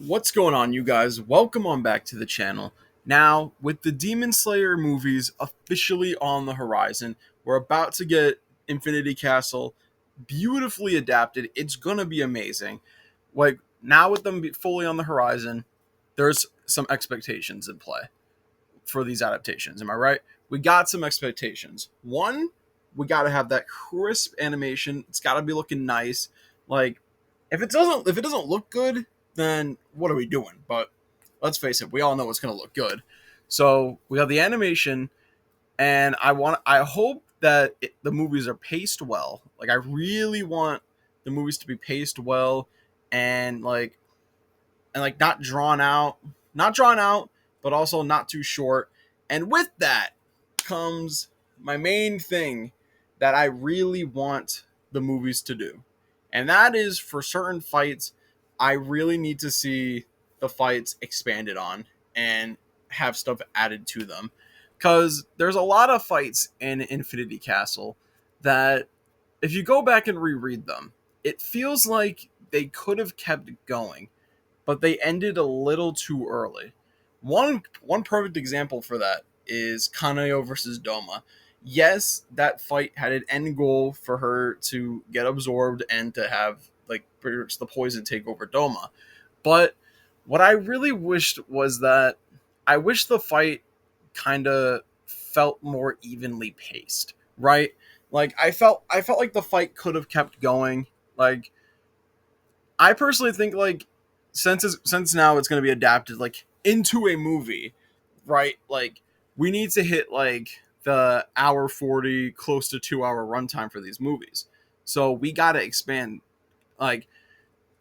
What's going on, you guys? Welcome on back to the channel. Now, with the Demon Slayer movies officially on the horizon, we're about to get Infinity Castle beautifully adapted. It's gonna be amazing. Like, now with them fully on the horizon, there's some expectations in play for these adaptations. Am I right? We got some expectations. One, we got to have that crisp animation. It's got to be looking nice. Like, if it doesn't look good, then what are we doing? But let's face it, we all know it's going to look good. So we have the animation, and I hope that the movies are paced well. Like, I really want the movies to be paced well, and like not drawn out, but also not too short. And with that comes my main thing that I really want the movies to do. And that is, for certain fights, I really need to see the fights expanded on and have stuff added to them. Because there's a lot of fights in Infinity Castle that, if you go back and reread them, it feels like they could have kept going, but they ended a little too early. One perfect example for that is Kanayo versus Douma. Yes, that fight had an end goal for her to get absorbed and to have like the poison take over Douma. But what I really wished was that I wish the fight kind of felt more evenly paced, right? Like I felt like the fight could have kept going. Like, I personally think, like, since now it's going to be adapted like into a movie, right? Like, we need to hit like the hour 40, close to 2 hour runtime for these movies. So we got to expand, like,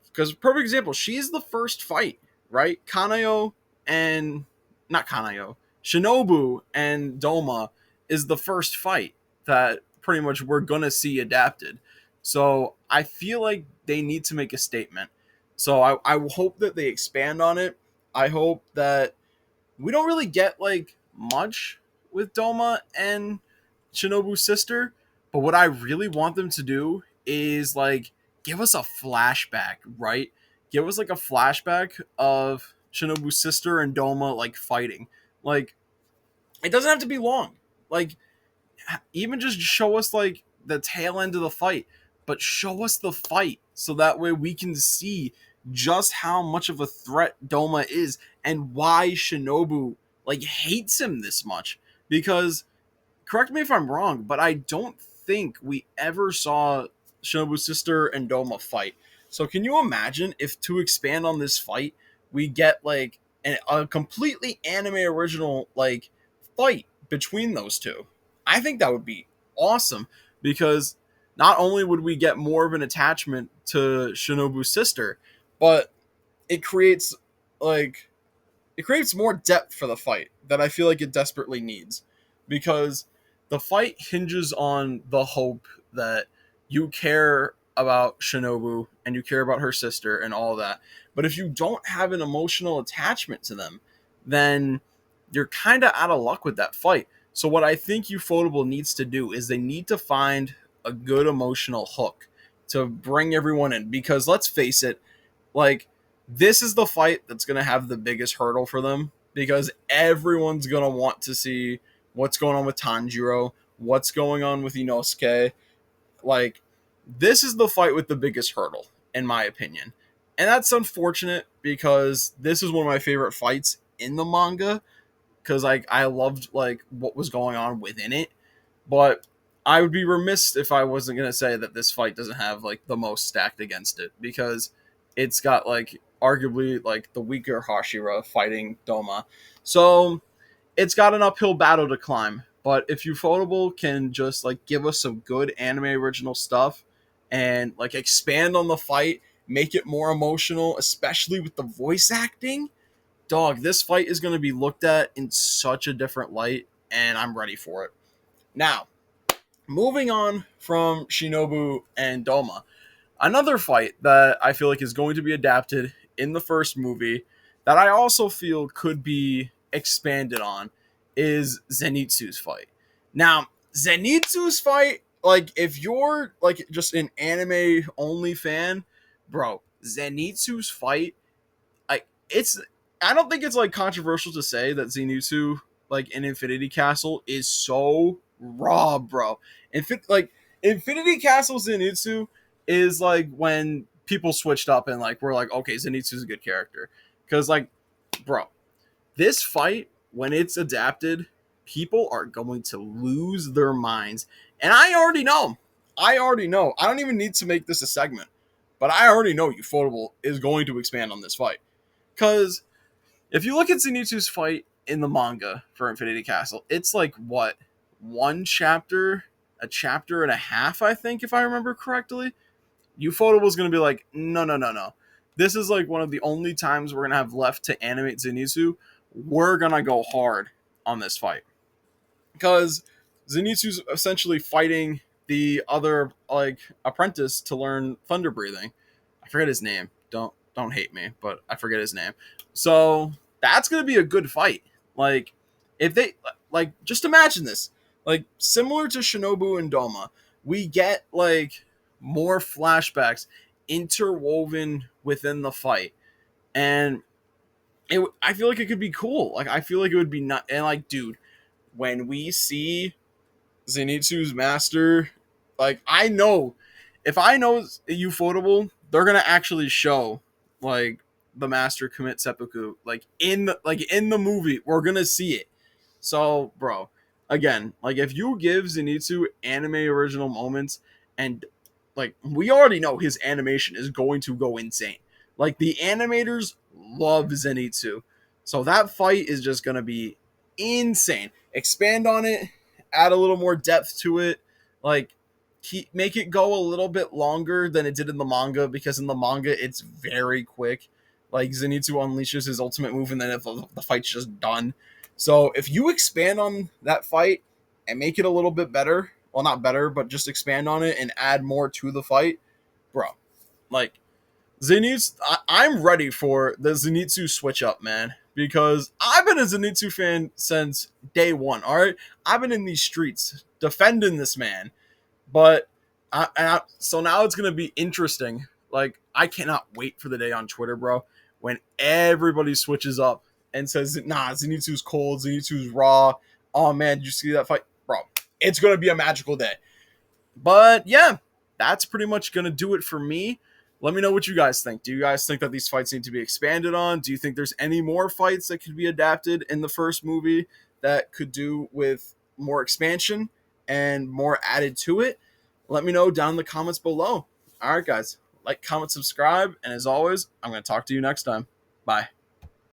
because perfect example, she's the first fight, right? Kanayo and not Kanayo, Shinobu and Doma is the first fight that pretty much we're gonna see adapted. So I feel like they need to make a statement. So I hope that they expand on it. I hope that we don't really get like much with Doma and Shinobu's sister, but what I really want them to do is like give us a flashback, right? Give us like a flashback of Shinobu's sister and Doma like fighting. Like, it doesn't have to be long. Like, even just show us like the tail end of the fight, but show us the fight so that way we can see just how much of a threat Doma is and why Shinobu like hates him this much. Because, correct me if I'm wrong, but I don't think we ever saw Shinobu's sister and Doma fight. So can you imagine if, to expand on this fight, we get like a completely anime original like fight between those two? I think that would be awesome, because not only would we get more of an attachment to Shinobu's sister, but it creates like it creates more depth for the fight that I feel like it desperately needs, because the fight hinges on the hope that you care about Shinobu and you care about her sister and all that. But if you don't have an emotional attachment to them, then you're kind of out of luck with that fight. So what I think Ufotable needs to do is they need to find a good emotional hook to bring everyone in, because let's face it, like, this is the fight that's going to have the biggest hurdle for them, because everyone's going to want to see what's going on with Tanjiro, what's going on with Inosuke. Like, this is the fight with the biggest hurdle, in my opinion. And that's unfortunate, because this is one of my favorite fights in the manga, because like I loved like what was going on within it. But I would be remiss if I wasn't going to say that this fight doesn't have like the most stacked against it, because it's got like arguably like the weaker Hashira fighting Doma. So it's got an uphill battle to climb. But if Ufotable can just like give us some good anime original stuff and like expand on the fight, make it more emotional, especially with the voice acting, dog, this fight is going to be looked at in such a different light, and I'm ready for it. Now, moving on from Shinobu and Doma, another fight that I feel like is going to be adapted in the first movie that I also feel could be expanded on is Zenitsu's fight. Now, Zenitsu's fight, like, if you're like just an anime only fan, bro, Zenitsu's fight, like, it's I don't think it's like controversial to say that Zenitsu like in Infinity Castle is so raw, bro. Like Infinity Castle Zenitsu is like when people switched up and like we're like, okay, Zenitsu's a good character. Because like, bro, this fight, when it's adapted, people are going to lose their minds. And I already know. I already know. I don't even need to make this a segment. But I already know Ufotable is going to expand on this fight. Because if you look at Zenitsu's fight in the manga for Infinity Castle, it's like what? One chapter, a chapter and a half, I think, if I remember correctly. Ufotable's going to be like, no, no, no, no. This is like one of the only times we're going to have left to animate Zenitsu. We're going to go hard on this fight. Because Zenitsu's essentially fighting the other like apprentice to learn thunder breathing. I forget his name. Don't hate me, but I forget his name. So that's gonna be a good fight. Like if they like just imagine this. Like similar to Shinobu and Douma, we get like more flashbacks interwoven within the fight. And I feel like it could be cool. Like I feel like it would be not and like dude, when we see Zenitsu's master, like I know if I know Ufotable, they're gonna actually show like the master commit seppuku like in the movie. We're gonna see it. So, bro, again, like if you give Zenitsu anime original moments and like we already know his animation is going to go insane. Like the animators love Zenitsu. So that fight is just gonna be insane. Expand on it, add a little more depth to it, like make it go a little bit longer than it did in the manga because in the manga it's very quick. Like Zenitsu unleashes his ultimate move and then the fight's just done. So if you expand on that fight and make it a little bit better, well not better, but just expand on it and add more to the fight, bro, like Zenitsu, I'm ready for the Zenitsu switch up, man. Because I've been a Zenitsu fan since day one. All right, I've been in these streets defending this man, but so now it's gonna be interesting. Like I cannot wait for the day on Twitter, bro, when everybody switches up and says, "Nah, Zenitsu's cold, Zenitsu's raw." Oh man, did you see that fight, bro? It's gonna be a magical day. But yeah, that's pretty much going to do it for me. Let me know what you guys think. Do you guys think that these fights need to be expanded on? Do you think there's any more fights that could be adapted in the first movie that could do with more expansion and more added to it? Let me know down in the comments below. All right, guys. Like, comment, subscribe. And as always, I'm going to talk to you next time. Bye.